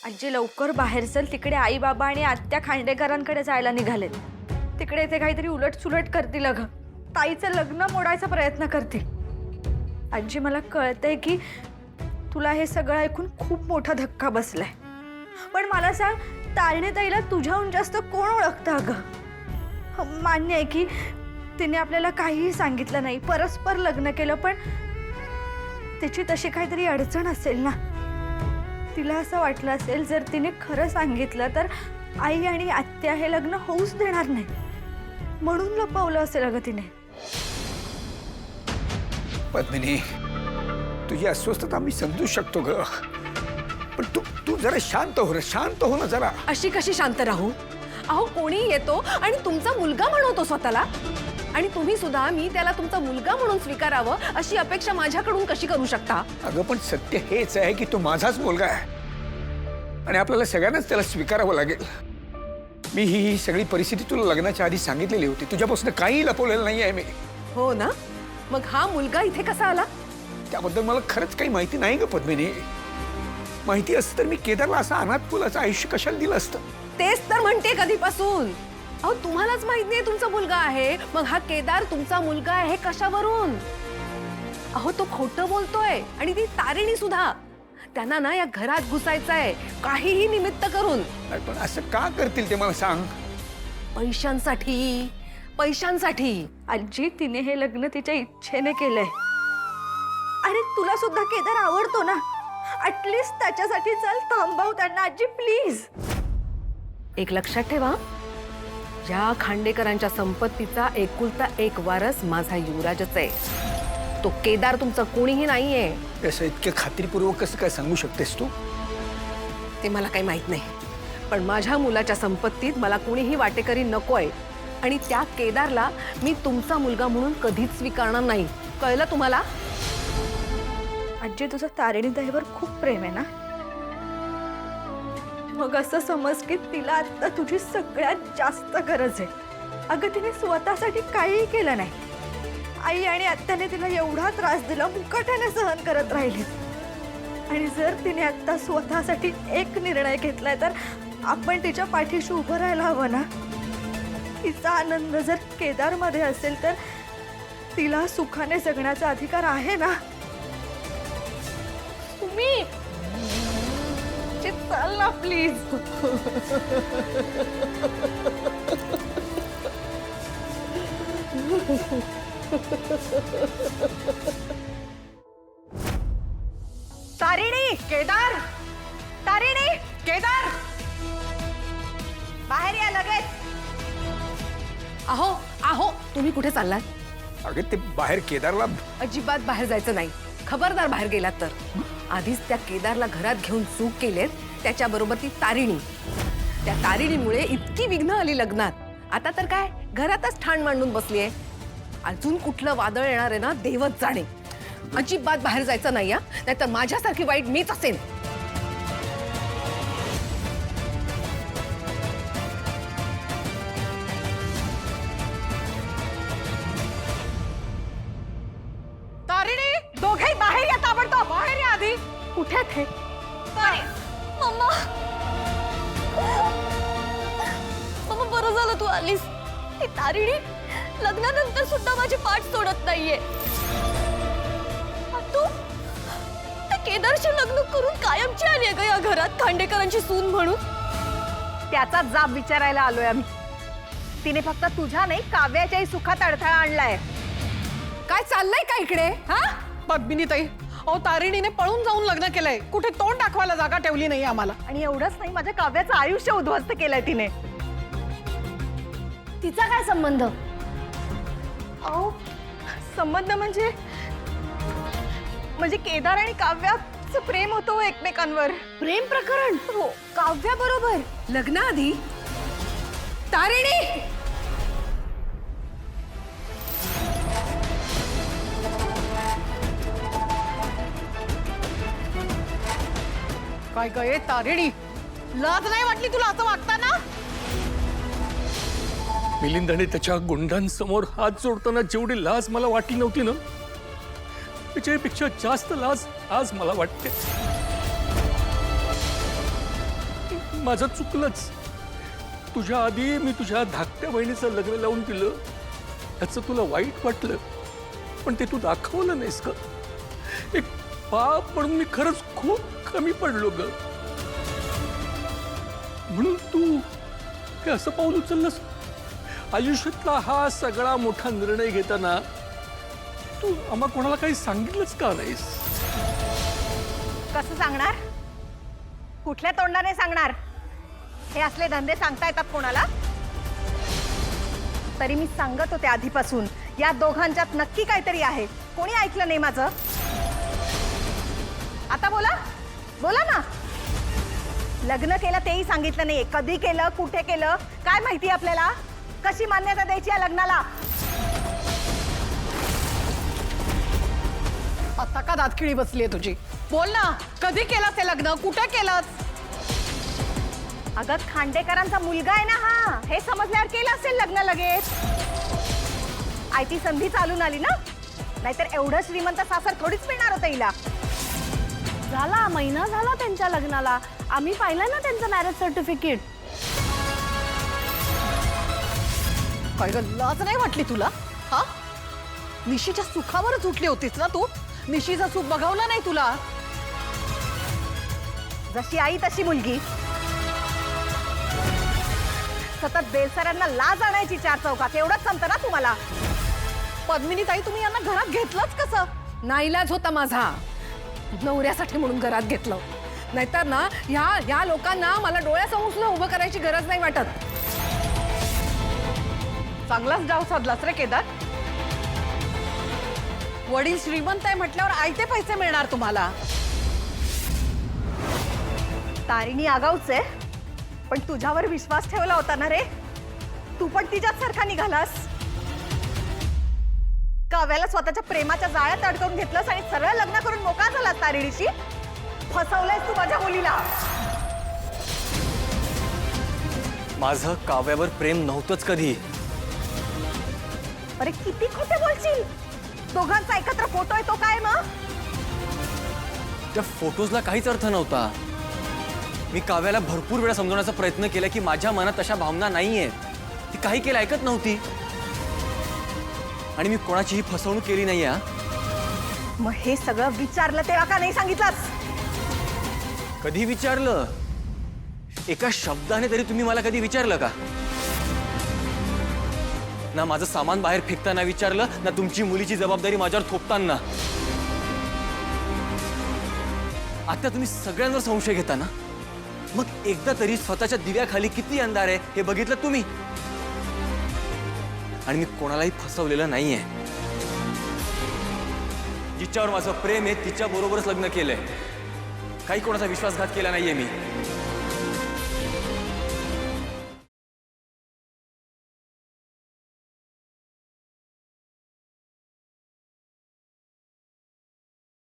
आजी लवकर बाहेर चल, तिकडे आई बाबा आणि आत्या खांडेकरांकडे जायला निघालेत. तिकडे ते काहीतरी उलटसुलट करतील अगं. ताईचं लग्न मोडायचा प्रयत्न करतील. आजी मला कळतंय की तुला हे सगळं ऐकून खूप मोठा धक्का बसलाय, पण मला सांग, तारणी ताईला तुझ्याहून जास्त कोण ओळखतं अगं? मान्य आहे की तिने आपल्याला काहीही सांगितलं नाही, परस्पर लग्न केलं, पण तिची तशी काहीतरी अडचण असेल ना. तिला असं वाटलं असेल जर तिने खरं सांगितलं तर आई आणि आत्या हे लग्न होऊच देणार नाही, म्हणून लपवलं असेल अगं तिने. पद्मिनी, तुझी अस्वस्थता मी समजू शकतो ग, पण तू तू जरा शांत हो ना जरा. अशी कशी शांत राहू? अहो कोणी येतो आणि तुमचा मुलगा म्हणवतो स्वतःला, आणि तुम्ही सुद्धा मी त्याला तुमचा मुलगा म्हणून स्वीकारावं अशी अपेक्षा माझ्याकडून कशी करू शकता? अगं पण सत्य हेच आहे की तो माझाच मुलगा आहे आणि आपल्याला सगळ्यांनाच त्याला स्वीकारावं लागेल. मी ही सगळी परिस्थिती तुला लग्नाच्या आधी सांगितलेली होती. तुझ्यापासून काही लपवलेलं नाही आहे मी. हो ना? मग हा मुलगा इथे कसा आला? त्याबद्दल मला खरंच काही माहिती नाही ग पद्मिनी. माहिती असतं तर मी केदारला असं अनाथ मुलाचं आयुष्य कशाला दिलं असतं? तेच तर म्हणते कधीपासून. अहो तुम्हालाच माहित नाही तुमचा मुलगा आहे, मग हा केदार तुमचा मुलगा आहे हे कशावरून? अहो तो खोटं बोलतोय, आणि ती तारिणी सुद्धा. त्यांना ना या घरात घुसायचंय काहीही निमित्त करून. अरे पण असं का करतील ते मला सांग. पैशांसाठी, पैशांसाठी. आजी, तिने हे लग्न तिच्या इच्छेने केलंय. अरे तुला सुद्धा केदार आवडतो ना, ऍटलीस्ट त्याच्यासाठी चल थांबव त्यांना आजी, प्लीज. एक लक्षात ठेवा, या खांडेकरांच्या संपत्तीचा एकुलता एक वारस माझा युवराजच आहे. तो केदार तुमचा कोणीही नाहीये. असं इतक्या खात्रीपूर्वक कसं काय सांगू शकतेस तू? ते मला काही माहित नाही, पण माझ्या मुलाच्या संपत्तीत मला कोणीही वाटेकरी नकोय, आणि त्या केदारला मी तुमचा मुलगा म्हणून कधीच स्वीकारणार नाही. कळलं तुम्हाला? आजी, तुझं तारिणी ताईवर खूप प्रेम आहे ना? मग असं समज की तिला आता तुझी सगळ्यात जास्त गरज आहे. अगं तिने स्वतःसाठी काहीही केलं नाही. आई आणि आत्याने तिला एवढा त्रास दिला, मुकाट्याने सहन करत राहिली. आणि जर तिने आता स्वतःसाठी एक निर्णय घेतलाय तर आपण तिच्या पाठीशी उभं राहायला हवं ना. तिचा आनंद जर केदारमध्ये असेल तर तिला सुखाने जगण्याचा अधिकार आहे ना. तुम्ही चल ना प्लीज. तारिणी, केदार, तारिणी, केदार, बाहेर या लगेच. अहो अहो तुम्ही कुठे चाललात? अगं ते बाहेर केदारला. अजिबात बाहेर जायचं नाही. खबरदार बाहेर गेलात तर. आधीच त्या केदारला घरात घेऊन चूक केलेत, त्याच्याबरोबर ती तारिणी. त्या तारिणीमुळे इतकी विघ्न आली लग्नात. आता तर काय घरातच ठाण मांडून बसलीये. अजून कुठलं वादळ येणार आहे ना देवच जाणे. अजिबात बाहेर जायचं नाही, नाहीतर माझ्यासारखी वाईट मीच असेन. तारिणी, दोघे बाहेर या ताबडतोब. बाहेर या आधी. कुठे थे? मम्मा, मम्मा बरं झालं तू आलीस. ती तारिणी लग्नानंतर सुद्धा माझी पाठ सोडत नाहीये. तू त्या केदारशी लग्न करून कायमची आली ग या घरात, खांडेकरांची सून म्हणून. त्याचा जाब विचारायला आलोय आम्ही. तिने फक्त तुझ्या नाही काव्याच्याही सुखात अडथळा आणलाय. काय चाललंय का इकडे? हा पद्मिनी ताई, अहो तारिणीने पळून जाऊन लग्न केलंय. कुठे तोंड दाखवायला जागा ठेवली नाही आम्हाला. आणि एवढंच नाही, माझ्या काव्याचं आयुष्य उद्ध्वस्त केलंय तिने. तिचा काय संबंध? अहो, संबंध म्हणजे केदार आणि काव्याचं प्रेम होतं एकमेकांवर. प्रेम प्रकरण? हो, काव्या बरोबर. लग्नाआधी? तारिणी, काय काय तारिणी, लाज नाही वाटली तुला असं वागताना? मिलिंदाने त्याच्या गुंडांसमोर हात जोडताना जेवढी लाज मला वाटली नव्हती ना, त्याच्यापेक्षा जास्त लाज आज मला वाटते. माझं चुकलंच. तुझ्या आधी मी तुझ्या धाकट्या बहिणीचं लग्न लावून दिलं, त्याचं तुला वाईट वाटलं, पण ते तू दाखवलं नाहीस का? एक बाप म्हणून मी खरंच खूप कमी पडलो ग. म्हणून तू हे असं पाऊल उचललंस. आयुष्यातला हा सगळा मोठा निर्णय घेताना तू आम्हा कोणाला काही सांगितलंच का नाहीस? कसं सांगणार? कुठल्या तोंडाने सांगणार? हे असले धंदे सांगता येतात कोणाला? तरी मी सांगत होते आधीपासून, या दोघांच्यात नक्की काहीतरी आहे. कोणी ऐकलं नाही माझं. आता बोला बोला ना. लग्न केलं तेही सांगितलं नाही. कधी केलं, कुठे केलं, काय माहिती आपल्याला? कशी मान्यता द्यायची या लग्नाला? आता का दातखिळी बसलीये तुझी? बोल ना, कधी केलं ते लग्न, कुठे केलं? अगं खांडेकरांचा मुलगा आहे ना हा. हे समजल्यावर केलं असेल लग्न लगेच. आयती संधी चालून आली ना. नाहीतर एवढं श्रीमंत सासर थोडीच मिळणार होतं हिला. झाला महिना झाला त्यांच्या लग्नाला. आम्ही पाहिलं ना त्यांचं मॅरेज सर्टिफिकेट. काय ग, लाज नाही वाटली तुला? हा, निशीच्या सुखावरच उठली होतीस ना तू. निशीचं सुख बघवलं नाही तुला. जशी आई तशी मुलगी. सतत बेलसरांना लाज आणायची चार चौकात. एवढंच संपतं ना तुम्हाला? पद्मिनी ताई, तुम्ही यांना घरात घेतलंच कसं? नाईलाज होता माझा. नवऱ्यासाठी म्हणून घरात घेतलं. नाहीतर ना ह्या लोकांना मला डोळ्यासमोर सुद्धा उभं करायची गरज नाही वाटत. चांगलाच डाव साधलास रे केदार. वडील श्रीमंत आहे म्हटल्यावर आयते पैसे मिळणार तुम्हाला. तारिणी आगाऊच आहे, पण तुझ्यावर विश्वास ठेवला होता ना रे. तू पण तिच्याच सारखा निघालास. काव्याला स्वतःच्या प्रेमाच्या जाळ्यात अडकवून घेतलंस आणि सरळ लग्न करून मोकळा झालास तारिणीशी. फसवलंयस तू माझ्या मुलीला. माझं काव्यावर प्रेम नव्हतंच कधी. अरे किती खोटे बोलशील. दोघांचा एकत्र फोटो आहे तो काय मग? त्या फोटोजला काहीच अर्थ नव्हता. मी काव्याला भरपूर वेळा समजवण्याचा प्रयत्न केला की माझ्या मनात तशा भावना नाहीयेत. ती काही केलं ऐकत नव्हती. आणि मी कोणाचीही फसवणूक केली नाही. मग हे सगळं विचारलं तेव्हा का नाही सांगितलंस? कधी विचारलं? एका शब्दाने तरी तुम्ही मला कधी विचारलं का? ना माझं सामान बाहेर फेकताना विचारलं, ना तुमची मुलीची जबाबदारी माझ्यावर थोपताना. आता तुम्ही सगळ्यांवर संशय घेता ना. मग एकदा तरी स्वतःच्या दिव्याखाली किती अंधार आहे हे बघितलं तुम्ही. आणि मी कोणालाही फसवलेलं नाहीये. जिच्यावर माझं प्रेम आहे तिच्या बरोबरच लग्न केलंय. काही कोणाचा विश्वासघात केला नाहीये मी.